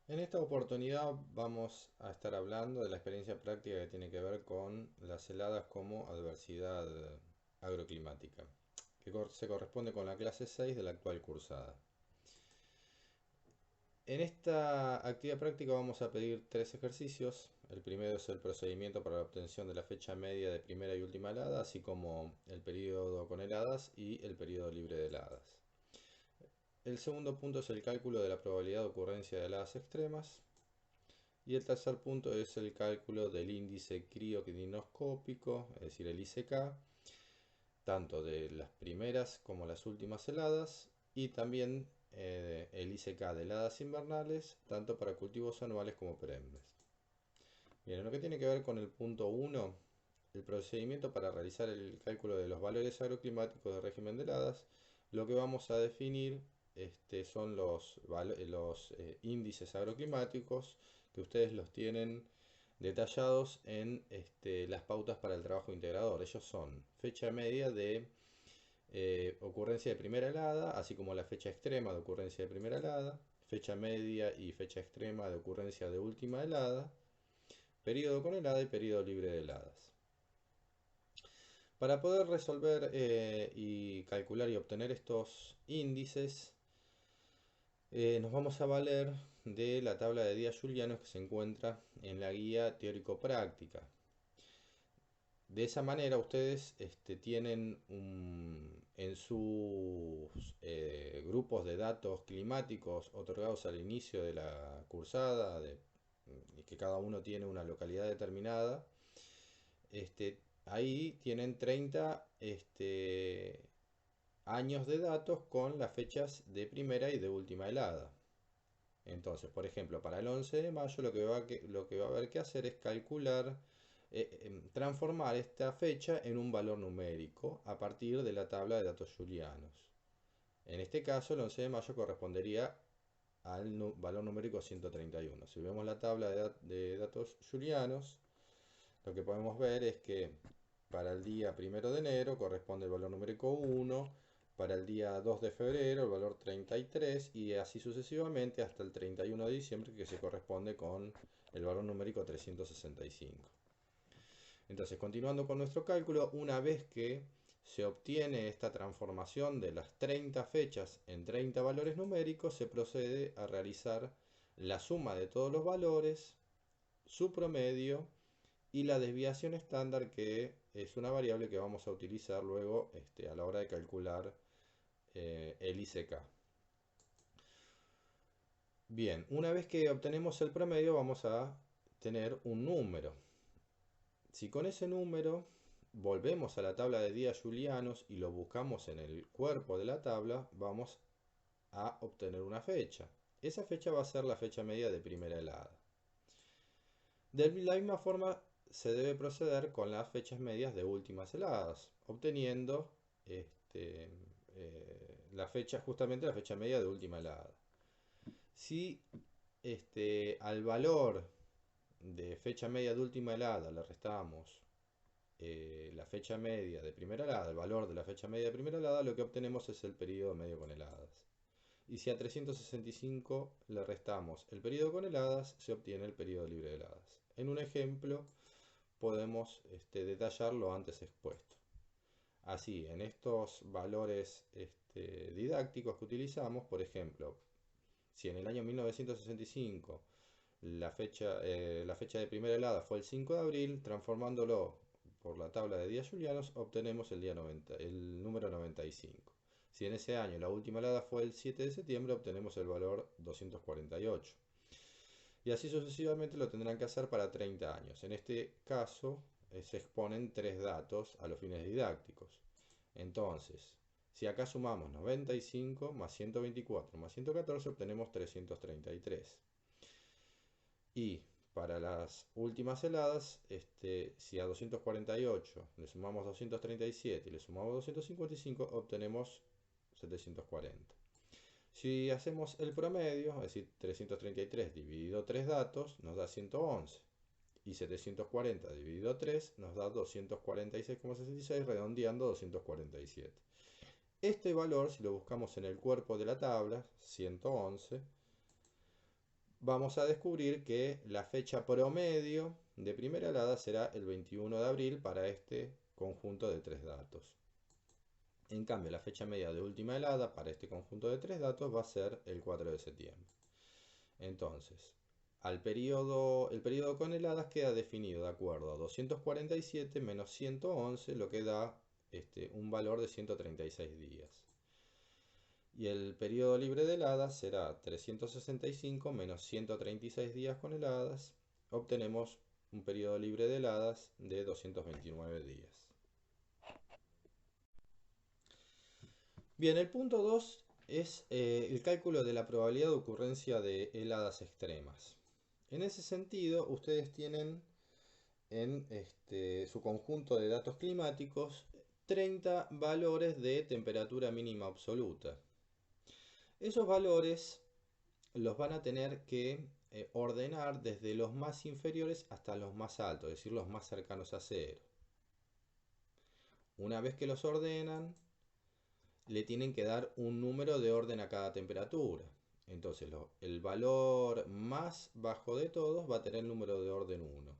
En esta oportunidad vamos a estar hablando de la experiencia práctica que tiene que ver con las heladas como adversidad agroclimática, que se corresponde con la clase 6 de la actual cursada. En esta actividad práctica vamos a pedir tres ejercicios. El primero es el procedimiento para la obtención de la fecha media de primera y última helada, así como el periodo con heladas y el periodo libre de heladas. El segundo punto es el cálculo de la probabilidad de ocurrencia de heladas extremas. Y el tercer punto es el cálculo del índice crioclinoscópico, es decir, el ICK, tanto de las primeras como las últimas heladas, y también el ICK de heladas invernales, tanto para cultivos anuales como perennes. Bien, en lo que tiene que ver con el punto 1, el procedimiento para realizar el cálculo de los valores agroclimáticos de régimen de heladas, lo que vamos a definir son los índices agroclimáticos que ustedes los tienen detallados en las pautas para el trabajo integrador. Ellos son fecha media de ocurrencia de primera helada, así como la fecha extrema de ocurrencia de primera helada, fecha media y fecha extrema de ocurrencia de última helada, periodo con helada y periodo libre de heladas. Para poder resolver y calcular y obtener estos índices, nos vamos a valer de la tabla de Díaz-Julianos que se encuentra en la guía teórico-práctica. De esa manera ustedes tienen en sus grupos de datos climáticos otorgados al inicio de la cursada, y que cada uno tiene una localidad determinada, ahí tienen 30 años de datos con las fechas de primera y de última helada. Entonces, por ejemplo, para el 11 de mayo lo que va a haber que hacer es calcular, transformar esta fecha en un valor numérico a partir de la tabla de datos julianos. En este caso, el 11 de mayo correspondería al valor numérico 131. Si vemos la tabla de datos julianos, lo que podemos ver es que para el día 1 de enero corresponde el valor numérico 1, para el día 2 de febrero el valor 33 y así sucesivamente hasta el 31 de diciembre que se corresponde con el valor numérico 365. Entonces, continuando con nuestro cálculo, una vez que se obtiene esta transformación de las 30 fechas en 30 valores numéricos, se procede a realizar la suma de todos los valores, su promedio y la desviación estándar, que es una variable que vamos a utilizar luego a la hora de calcular el ICK. Bien, una vez que obtenemos el promedio vamos a tener un número. Si con ese número volvemos a la tabla de días julianos y lo buscamos en el cuerpo de la tabla, vamos a obtener una fecha. Esa fecha va a ser la fecha media de primera helada. De la misma forma se debe proceder con las fechas medias de últimas heladas, obteniendo justamente la fecha media de última helada. Si al valor de fecha media de última helada le restamos la fecha media de primera helada, el valor de la fecha media de primera helada, lo que obtenemos es el periodo medio con heladas. Y si a 365 le restamos el periodo con heladas, se obtiene el periodo libre de heladas. En un ejemplo podemos detallar lo antes expuesto. Así, en estos valores didácticos que utilizamos, por ejemplo, si en el año 1965 la fecha de primera helada fue el 5 de abril, transformándolo por la tabla de días julianos, obtenemos el número 95. Si en ese año la última helada fue el 7 de septiembre, obtenemos el valor 248. Y así sucesivamente lo tendrán que hacer para 30 años. En este caso, se exponen tres datos a los fines didácticos. Entonces, si acá sumamos 95 más 124 más 114, obtenemos 333. Y para las últimas heladas, si a 248 le sumamos 237 y le sumamos 255, obtenemos 740. Si hacemos el promedio, es decir, 333 dividido 3 datos, nos da 111. Y 740 dividido 3 nos da 246,66, redondeando 247. Este valor, si lo buscamos en el cuerpo de la tabla, 111, vamos a descubrir que la fecha promedio de primera helada será el 21 de abril para este conjunto de tres datos. En cambio, la fecha media de última helada para este conjunto de tres datos va a ser el 4 de septiembre. Entonces, el periodo con heladas queda definido de acuerdo a 247 menos 111, lo que da un valor de 136 días. Y el periodo libre de heladas será 365 menos 136 días con heladas. Obtenemos un periodo libre de heladas de 229 días. Bien, el punto 2 es el cálculo de la probabilidad de ocurrencia de heladas extremas. En ese sentido, ustedes tienen en su conjunto de datos climáticos 30 valores de temperatura mínima absoluta. Esos valores los van a tener que ordenar desde los más inferiores hasta los más altos, es decir, los más cercanos a cero. Una vez que los ordenan, le tienen que dar un número de orden a cada temperatura. Entonces, el valor más bajo de todos va a tener el número de orden 1.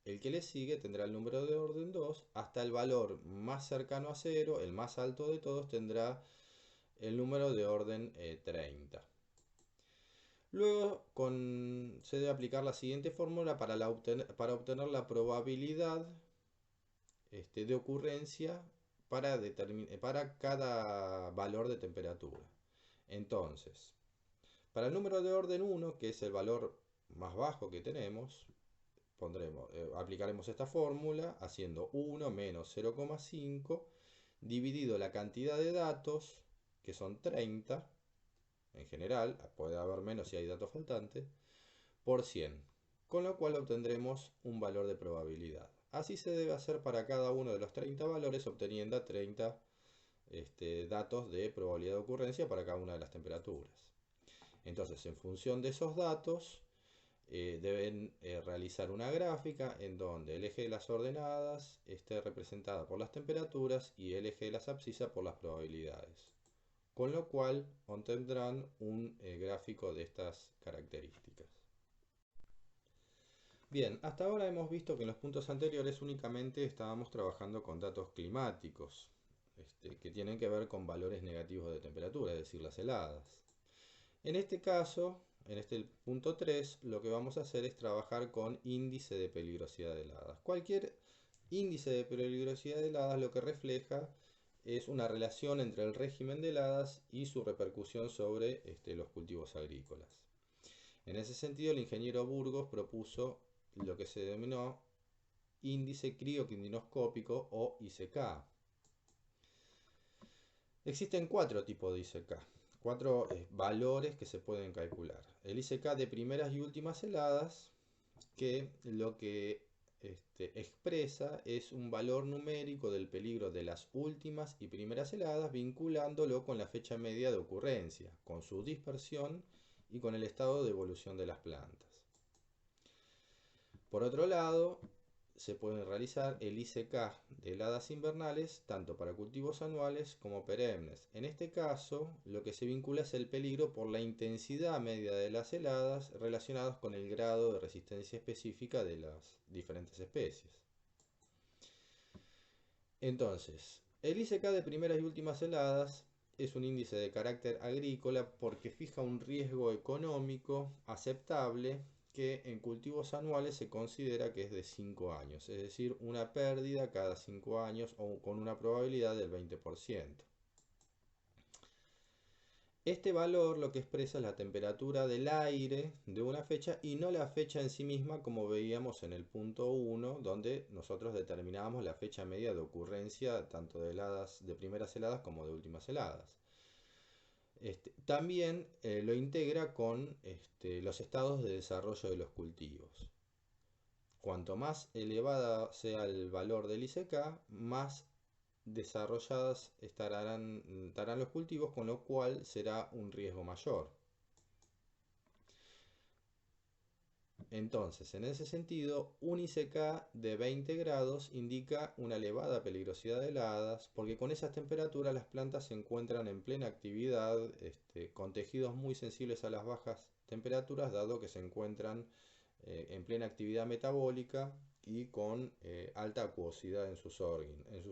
El que le sigue tendrá el número de orden 2, hasta el valor más cercano a 0, el más alto de todos, tendrá el número de orden 30. Luego se debe aplicar la siguiente fórmula para obtener la probabilidad de ocurrencia para cada valor de temperatura. Entonces, para el número de orden 1, que es el valor más bajo que tenemos, aplicaremos esta fórmula haciendo 1 menos 0,5 dividido la cantidad de datos, que son 30, en general, puede haber menos si hay datos faltantes, por 100, con lo cual obtendremos un valor de probabilidad. Así se debe hacer para cada uno de los 30 valores, obteniendo 30 datos de probabilidad de ocurrencia para cada una de las temperaturas. Entonces, en función de esos datos, deben realizar una gráfica en donde el eje de las ordenadas esté representada por las temperaturas y el eje de las abscisas por las probabilidades, con lo cual obtendrán un gráfico de estas características. Bien, hasta ahora hemos visto que en los puntos anteriores únicamente estábamos trabajando con datos climáticos, que tienen que ver con valores negativos de temperatura, es decir, las heladas. En este caso, en este punto 3, lo que vamos a hacer es trabajar con índice de peligrosidad de heladas. Cualquier índice de peligrosidad de heladas lo que refleja es una relación entre el régimen de heladas y su repercusión sobre los cultivos agrícolas. En ese sentido, el ingeniero Burgos propuso lo que se denominó índice crioquinoscópico o ICK. Existen 4 tipos de ICK, 4 valores que se pueden calcular. El ICK de primeras y últimas heladas, que lo que expresa es un valor numérico del peligro de las últimas y primeras heladas, vinculándolo con la fecha media de ocurrencia, con su dispersión y con el estado de evolución de las plantas. Por otro lado, se puede realizar el ICK de heladas invernales tanto para cultivos anuales como perennes. En este caso, lo que se vincula es el peligro por la intensidad media de las heladas relacionadas con el grado de resistencia específica de las diferentes especies. Entonces, el ICK de primeras y últimas heladas es un índice de carácter agrícola porque fija un riesgo económico aceptable que en cultivos anuales se considera que es de 5 años, es decir, una pérdida cada 5 años o con una probabilidad del 20%. Este valor lo que expresa es la temperatura del aire de una fecha y no la fecha en sí misma, como veíamos en el punto 1, donde nosotros determinábamos la fecha media de ocurrencia tanto de primeras heladas como de últimas heladas. También lo integra con los estados de desarrollo de los cultivos. Cuanto más elevada sea el valor del ICK, más desarrolladas estarán los cultivos, con lo cual será un riesgo mayor. Entonces, en ese sentido, un ICK de 20 grados indica una elevada peligrosidad de heladas, porque con esas temperaturas las plantas se encuentran en plena actividad, con tejidos muy sensibles a las bajas temperaturas, dado que se encuentran en plena actividad metabólica y con alta acuosidad en sus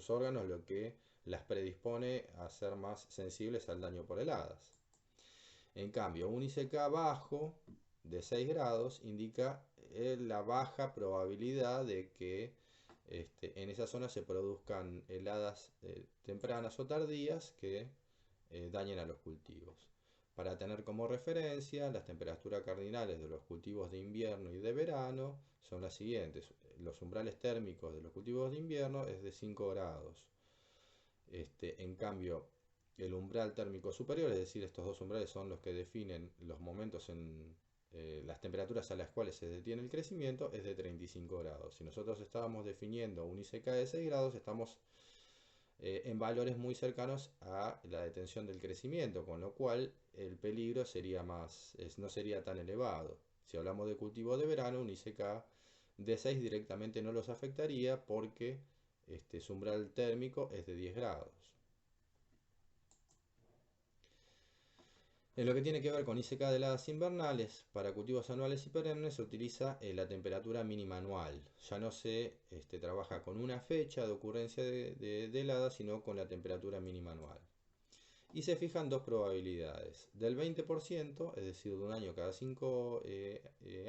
órganos, lo que las predispone a ser más sensibles al daño por heladas. En cambio, un ICK bajo de 6 grados indica la baja probabilidad de que en esa zona se produzcan heladas tempranas o tardías que dañen a los cultivos. Para tener como referencia, las temperaturas cardinales de los cultivos de invierno y de verano son las siguientes. Los umbrales térmicos de los cultivos de invierno es de 5 grados. En cambio, el umbral térmico superior, es decir, estos dos umbrales son los que definen los momentos en las temperaturas a las cuales se detiene el crecimiento, es de 35 grados. Si nosotros estábamos definiendo un ICK de 6 grados, estamos en valores muy cercanos a la detención del crecimiento, con lo cual el peligro sería no sería tan elevado. Si hablamos de cultivo de verano, un ICK de 6 directamente no los afectaría porque su umbral térmico es de 10 grados. En lo que tiene que ver con ICK de heladas invernales, para cultivos anuales y perennes se utiliza la temperatura mínima anual. Ya no se trabaja con una fecha de ocurrencia de heladas, sino con la temperatura mínima anual. Y se fijan dos probabilidades, del 20%, es decir, de un año cada 5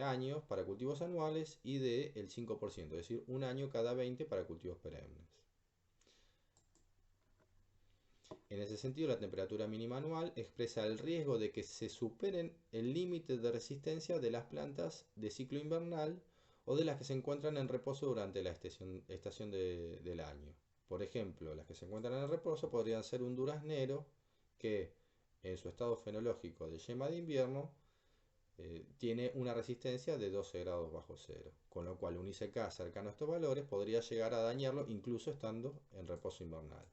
años para cultivos anuales, y del 5%, es decir, un año cada 20 para cultivos perennes. En ese sentido, la temperatura mínima anual expresa el riesgo de que se superen el límite de resistencia de las plantas de ciclo invernal o de las que se encuentran en reposo durante la estación del año. Por ejemplo, las que se encuentran en reposo podrían ser un duraznero que en su estado fenológico de yema de invierno tiene una resistencia de 12 grados bajo cero, con lo cual un ICK cercano a estos valores podría llegar a dañarlo incluso estando en reposo invernal.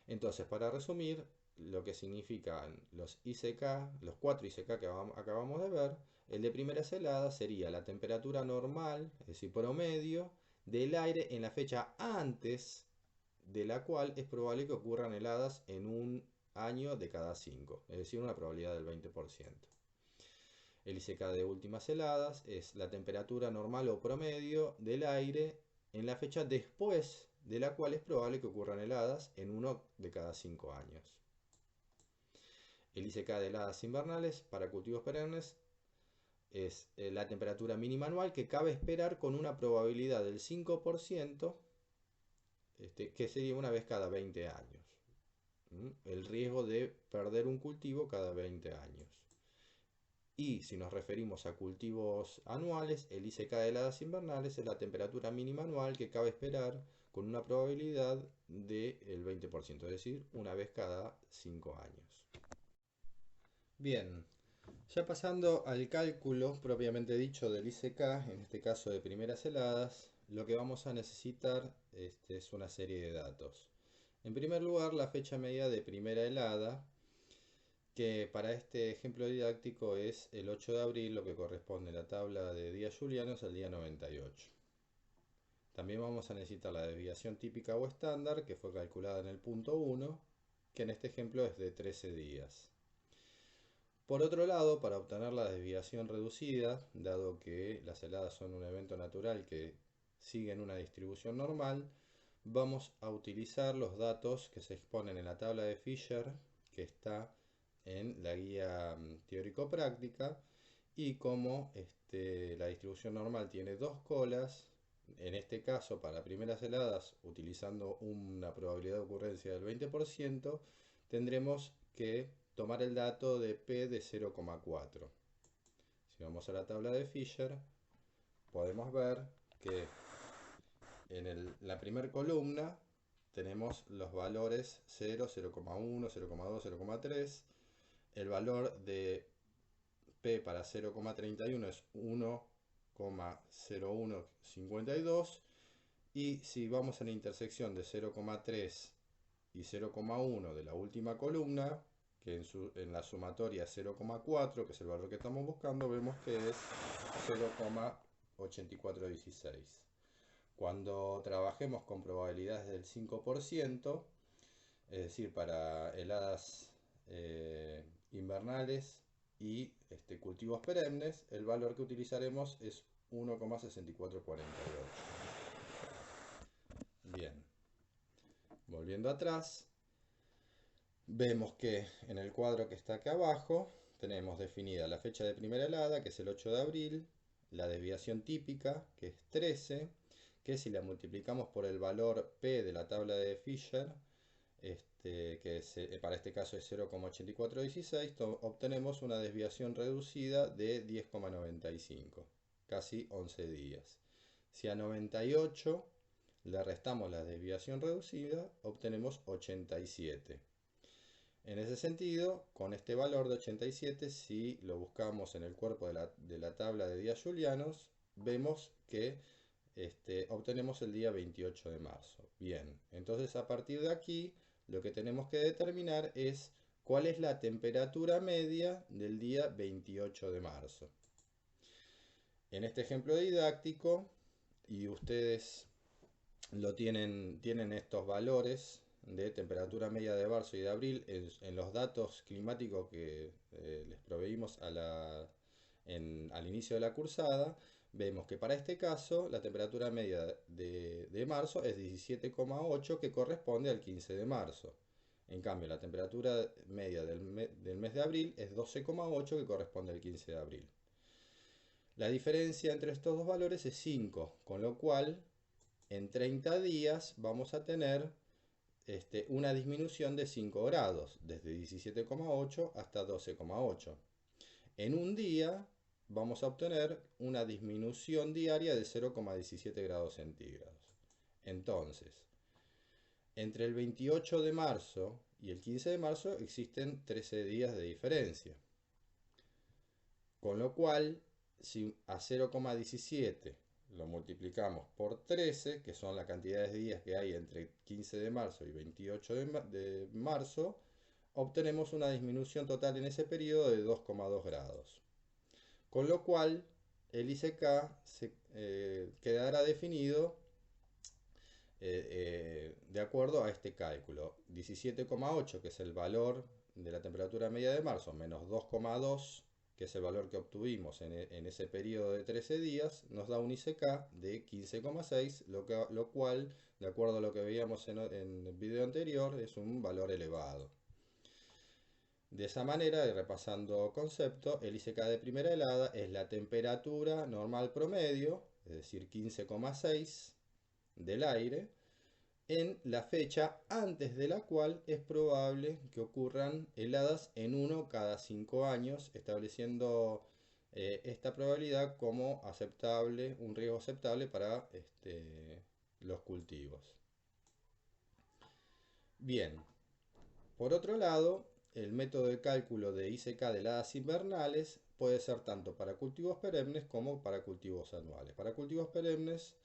Entonces, para resumir, lo que significan los ICK, los 4 ICK que acabamos de ver, el de primeras heladas sería la temperatura normal, es decir, promedio, del aire en la fecha antes de la cual es probable que ocurran heladas en un año de cada 5, es decir, una probabilidad del 20%. El ICK de últimas heladas es la temperatura normal o promedio del aire en la fecha después de la cual es probable que ocurran heladas en uno de cada 5 años. El ICK de heladas invernales para cultivos perennes es la temperatura mínima anual que cabe esperar con una probabilidad del 5%, que sería una vez cada 20 años. El riesgo de perder un cultivo cada 20 años. Y si nos referimos a cultivos anuales, el ICK de heladas invernales es la temperatura mínima anual que cabe esperar con una probabilidad del 20%, es decir, una vez cada 5 años. Bien, ya pasando al cálculo propiamente dicho del ICK, en este caso de primeras heladas, lo que vamos a necesitar es una serie de datos. En primer lugar, la fecha media de primera helada, que para este ejemplo didáctico es el 8 de abril, lo que corresponde a la tabla de días julianos al día 98. También vamos a necesitar la desviación típica o estándar, que fue calculada en el punto 1, que en este ejemplo es de 13 días. Por otro lado, para obtener la desviación reducida, dado que las heladas son un evento natural que siguen una distribución normal, vamos a utilizar los datos que se exponen en la tabla de Fisher, que está en la guía teórico-práctica, y como la distribución normal tiene dos colas, en este caso para primeras heladas, utilizando una probabilidad de ocurrencia del 20%, tendremos que tomar el dato de P de 0,4. Si vamos a la tabla de Fisher, podemos ver que en la primera columna tenemos los valores 0, 0,1, 0,2, 0,3. El valor de P para 0,31 es 1,0152. Y si vamos a la intersección de 0,3 y 0,1 de la última columna, que en la sumatoria 0,4, que es el valor que estamos buscando, vemos que es 0,8416. Cuando trabajemos con probabilidades del 5%, es decir, para heladas invernales y cultivos perennes, el valor que utilizaremos es 1,6448. Bien, volviendo atrás, vemos que en el cuadro que está acá abajo tenemos definida la fecha de primera helada, que es el 8 de abril, la desviación típica, que es 13, que si la multiplicamos por el valor P de la tabla de Fisher, que para este caso es 0,8416, obtenemos una desviación reducida de 10,95, casi 11 días. Si a 98 le restamos la desviación reducida, obtenemos 87. En ese sentido, con este valor de 87, si lo buscamos en el cuerpo de la tabla de días julianos, vemos que obtenemos el día 28 de marzo. Bien, entonces a partir de aquí, lo que tenemos que determinar es cuál es la temperatura media del día 28 de marzo. En este ejemplo didáctico, y ustedes tienen estos valores de temperatura media de marzo y de abril en los datos climáticos que les proveímos al inicio de la cursada. Vemos que para este caso la temperatura media de marzo es 17,8, que corresponde al 15 de marzo. En cambio, la temperatura media del mes de abril es 12,8, que corresponde al 15 de abril. La diferencia entre estos dos valores es 5, con lo cual en 30 días vamos a tener una disminución de 5 grados, desde 17,8 hasta 12,8. En un día vamos a obtener una disminución diaria de 0,17 grados centígrados. Entonces, entre el 28 de marzo y el 15 de marzo existen 13 días de diferencia. Con lo cual, si a 0,17 lo multiplicamos por 13, que son la cantidad de días que hay entre 15 de marzo y 28 de marzo, obtenemos una disminución total en ese periodo de 2,2 grados. Con lo cual, el ICK quedará definido de acuerdo a este cálculo. 17,8, que es el valor de la temperatura media de marzo, menos 2,2, que es el valor que obtuvimos en ese periodo de 13 días, nos da un ICK de 15,6, lo cual, de acuerdo a lo que veíamos en el video anterior, es un valor elevado. De esa manera, y repasando concepto, el ICK de primera helada es la temperatura normal promedio, es decir, 15,6 del aire, en la fecha antes de la cual es probable que ocurran heladas en 1 cada 5 años, estableciendo esta probabilidad como aceptable, un riesgo aceptable para los cultivos. Bien, por otro lado, el método de cálculo de ICK de heladas invernales puede ser tanto para cultivos perennes como para cultivos anuales. Para cultivos perennes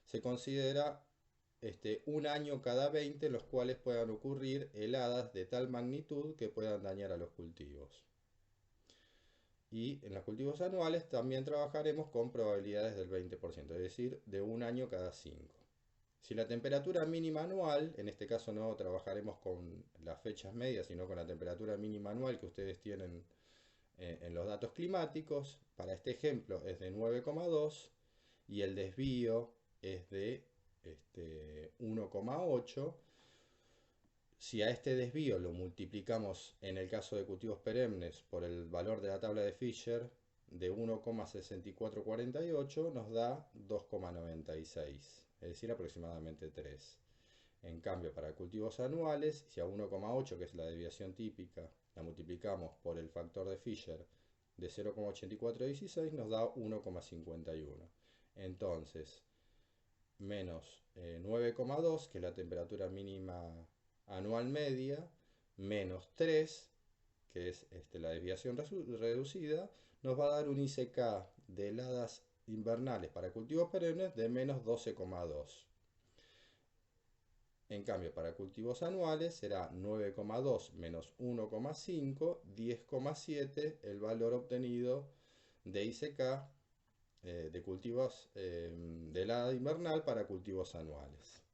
se considera un año cada 20 en los cuales puedan ocurrir heladas de tal magnitud que puedan dañar a los cultivos. Y en los cultivos anuales también trabajaremos con probabilidades del 20%, es decir, de un año cada 5. Si la temperatura mínima anual, en este caso no trabajaremos con las fechas medias, sino con la temperatura mínima anual que ustedes tienen en los datos climáticos, para este ejemplo es de 9,2 y el desvío es de 1,8. Si a este desvío lo multiplicamos en el caso de cultivos perennes por el valor de la tabla de Fisher de 1,6448, nos da 2,96, es decir, aproximadamente 3. En cambio, para cultivos anuales, si a 1,8, que es la desviación típica, la multiplicamos por el factor de Fisher de 0,8416, nos da 1,51. Entonces, menos 9,2, que es la temperatura mínima anual media, menos 3, que es la desviación reducida, nos va a dar un ICK de heladas invernales para cultivos perennes de menos 12,2. En cambio, para cultivos anuales será 9,2 menos 1,5, 10,7 el valor obtenido de ICK de cultivos de helada invernal para cultivos anuales.